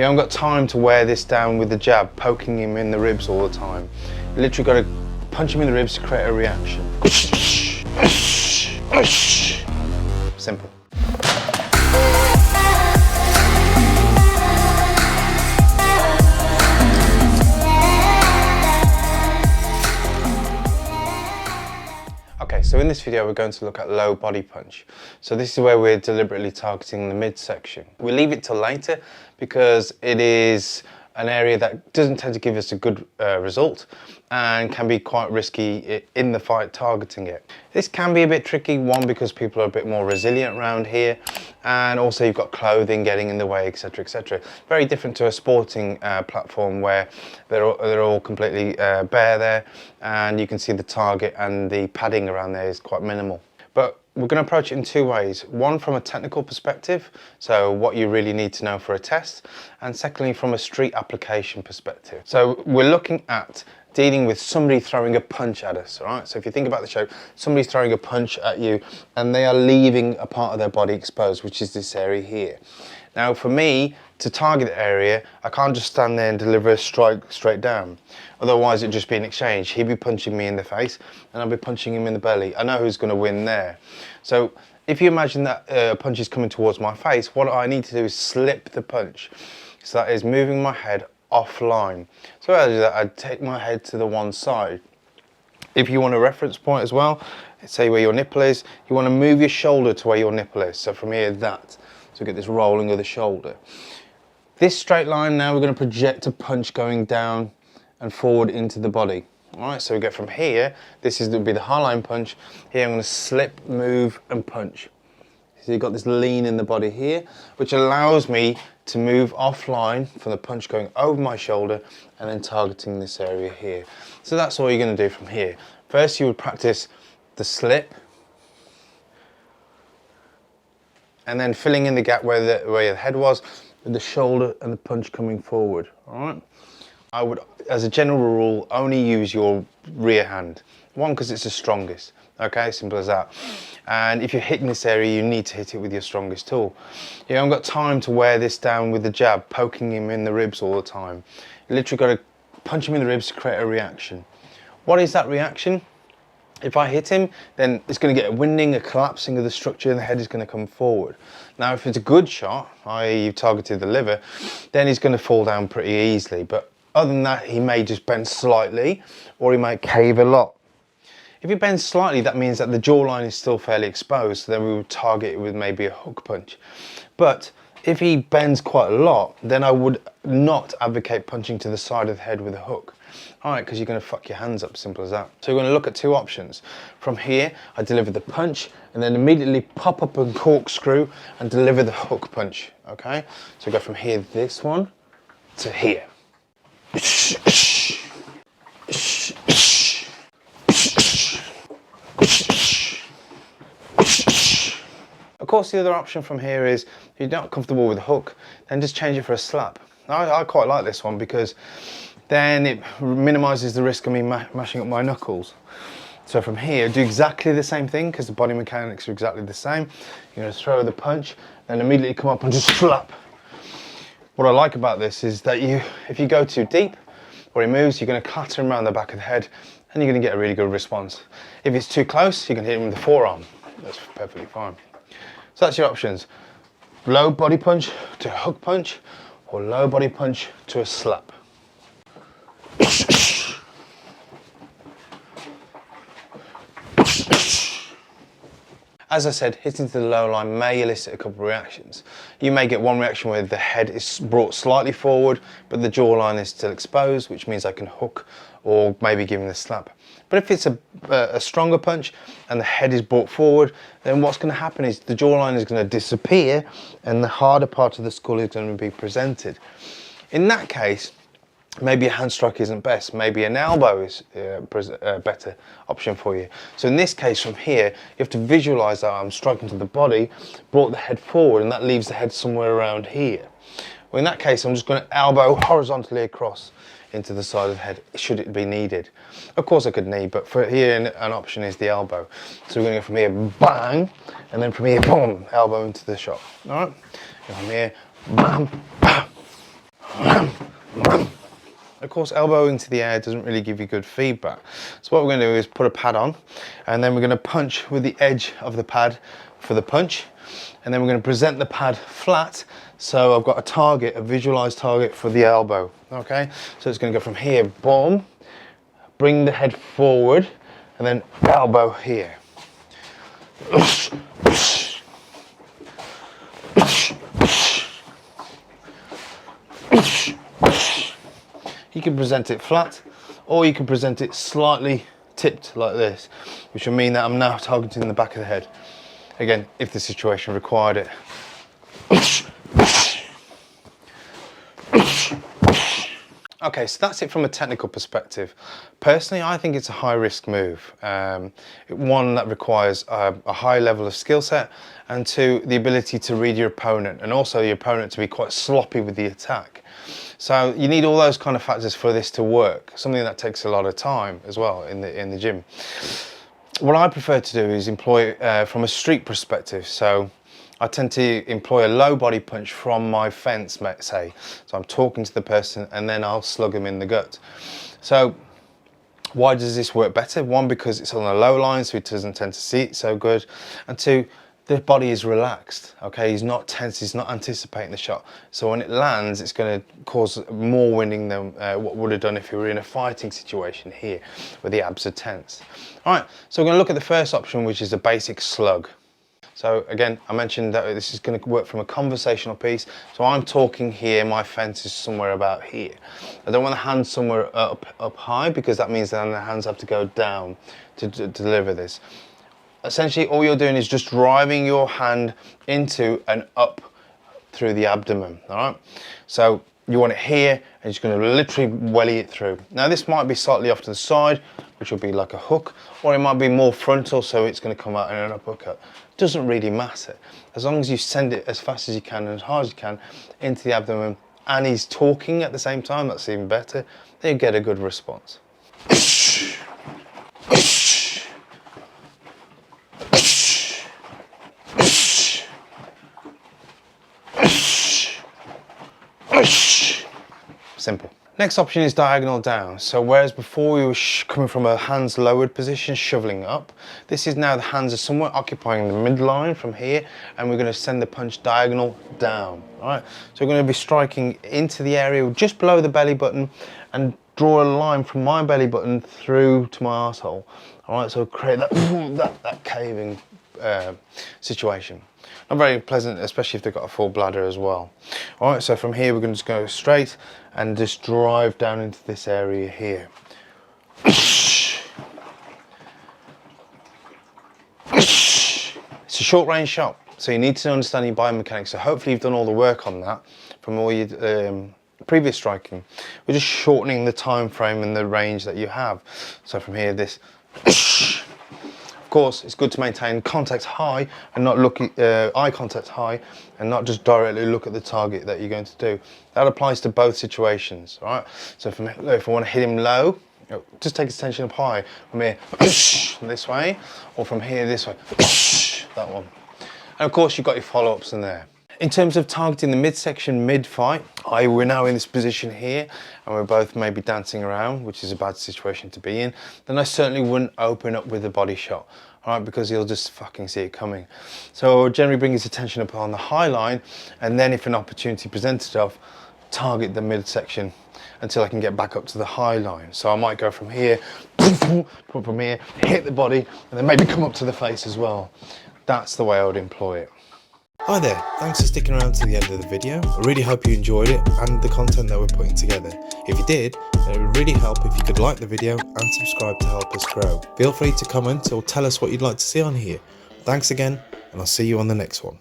You haven't got time to wear this down with the jab, poking him in the ribs all the time. You literally got to punch him in the ribs to create a reaction. Simple. Okay, so in this video we're going to look at low body punch. So this is where we're deliberately targeting the midsection. We leave it till later because it is an area that doesn't tend to give us a good result and can be quite risky in the fight targeting it. This can be a bit tricky, one because people are a bit more resilient around here, and also you've got clothing getting in the way, etc, etc. Very different to a sporting platform where they're all completely bare there, and you can see the target and the padding around there is quite minimal. But we're going to approach it in two ways. One, from a technical perspective, so what you really need to know for a test, and secondly from a street application perspective. So we're looking at dealing with somebody throwing a punch at us, all right? So if you think about the show, somebody's throwing a punch at you and they are leaving a part of their body exposed, which is this area here. Now for me, to target the area, I can't just stand there and deliver a strike straight down. Otherwise it'd just be an exchange. He'd be punching me in the face and I'd be punching him in the belly. I know who's going to win there. So if you imagine that a punch is coming towards my face, what I need to do is slip the punch. So that is moving my head offline. So as I do that, I'd take my head to the one side. If you want a reference point as well, say where your nipple is, you want to move your shoulder to where your nipple is. So from here, that. So get this rolling of the shoulder. This straight line now we're going to project a punch going down and forward into the body. Alright, so we get from here, this will be the high line punch. Here I'm going to slip, move and punch. So you've got this lean in the body here, which allows me to move offline from the punch going over my shoulder and then targeting this area here. So that's all you're going to do from here. First you would practice the slip, and then filling in the gap where the head was, with the shoulder and the punch coming forward. Alright? I would, as a general rule, only use your rear hand. One, because it's the strongest. Okay, simple as that. And if you're hitting this area, you need to hit it with your strongest tool. You haven't got time to wear this down with the jab, poking him in the ribs all the time. You literally got to punch him in the ribs to create a reaction. What is that reaction? If I hit him, then it's going to get a winding, a collapsing of the structure, and the head is going to come forward. Now, if it's a good shot, i.e. you've targeted the liver, then he's going to fall down pretty easily. But other than that, he may just bend slightly, or he might cave a lot. If he bends slightly, that means that the jawline is still fairly exposed, so then we would target it with maybe a hook punch. But if he bends quite a lot, then I would not advocate punching to the side of the head with a hook. Alright, because you're going to fuck your hands up, simple as that. So we're going to look at two options. From here, I deliver the punch, and then immediately pop up and corkscrew and deliver the hook punch, okay? So we go from here, this one, to here. Of course, the other option from here is, if you're not comfortable with a hook, then just change it for a slap. I quite like this one because then it minimises the risk of me mashing up my knuckles. So from here, do exactly the same thing because the body mechanics are exactly the same. You're going to throw the punch, then immediately come up and just slap. What I like about this is that if you go too deep or he moves, you're going to clatter him around the back of the head and you're going to get a really good response. If it's too close, you can hit him with the forearm. That's perfectly fine. So that's your options. Low body punch to a hook punch, or low body punch to a slap. As I said, hitting to the low line may elicit a couple of reactions. You may get one reaction where the head is brought slightly forward, but the jawline is still exposed, which means I can hook or maybe give him the slap. But if it's a stronger punch and the head is brought forward, then what's going to happen is the jawline is going to disappear and the harder part of the skull is going to be presented. In that case, maybe a hand strike isn't best. Maybe an elbow is a better option for you. So in this case from here, you have to visualise that I'm striking to the body, brought the head forward, and that leaves the head somewhere around here. Well, in that case, I'm just going to elbow horizontally across into the side of the head, should it be needed. Of course I could knee, but for here an option is the elbow. So we're going to go from here, bang, and then from here, boom, elbow into the shot. All right? And from here, bam, bam. Of course, elbow into the air doesn't really give you good feedback. So what we're going to do is put a pad on, and then we're going to punch with the edge of the pad for the punch, and then we're going to present the pad flat. So I've got a target, a visualized target for the elbow. Okay, so it's going to go from here, boom, bring the head forward, and then elbow here. You can present it flat, or you can present it slightly tipped like this, which will mean that I'm now targeting the back of the head. Again, if the situation required it. Okay, so that's it from a technical perspective. Personally, I think it's a high-risk move. One that requires a high level of skill set, and two, the ability to read your opponent, and also your opponent to be quite sloppy with the attack. So you need all those kind of factors for this to work, something that takes a lot of time as well in the gym. What I prefer to do is employ from a street perspective. So I tend to employ a low body punch from my fence, say. So I'm talking to the person and then I'll slug them in the gut. So why does this work better? One, because it's on a low line, so he doesn't tend to see it so good. And two, the body is relaxed, okay? He's not tense, he's not anticipating the shot. So when it lands, it's gonna cause more winning than what would have done if you were in a fighting situation here, where the abs are tense. All right, so we're gonna look at the first option, which is a basic slug. So again, I mentioned that this is going to work from a conversational piece. So I'm talking here, my fence is somewhere about here. I don't want the hands somewhere up high, because that means then the hands have to go down to deliver this. Essentially, all you're doing is just driving your hand into and up through the abdomen, all right? So you want it here, and you're just going to literally welly it through. Now this might be slightly off to the side, which will be like a hook, or it might be more frontal, so it's going to come out in an uppercut. Doesn't really matter, as long as you send it as fast as you can and as hard as you can into the abdomen, and he's talking at the same time, that's even better, then you get a good response. Simple. Next option is diagonal down. So whereas before we were coming from a hands lowered position, shoveling up, this is now the hands are somewhere occupying the midline from here, and we're going to send the punch diagonal down. All right, so we're going to be striking into the area just below the belly button and draw a line from my belly button through to my arsehole. All right, so create that caving situation. Not very pleasant, especially if they've got a full bladder as well. All right, so from here we're going to just go straight and just drive down into this area here. It's a short range shot, so you need to understand your biomechanics. So hopefully you've done all the work on that from all your previous striking. We're just shortening the time frame and the range that you have. So from here, this. Of course, it's good to maintain contact high and not look eye contact high, and not just directly look at the target that you're going to do. That applies to both situations, all right? So if I want to hit him low, just take his attention up high. From here, this way, or from here, this way, that one. And of course, you've got your follow-ups in there. In terms of targeting the midsection mid-fight, we're now in this position here, and we're both maybe dancing around, which is a bad situation to be in, then I certainly wouldn't open up with a body shot, all right, because he'll just fucking see it coming. So generally bring his attention up on the high line, and then if an opportunity presents itself, target the midsection until I can get back up to the high line. So I might go from here, from here, hit the body, and then maybe come up to the face as well. That's the way I would employ it. Hi there, thanks for sticking around to the end of the video. I really hope you enjoyed it and the content that we're putting together. If you did, then it would really help if you could like the video and subscribe to help us grow. Feel free to comment or tell us what you'd like to see on here. Thanks again, and I'll see you on the next one.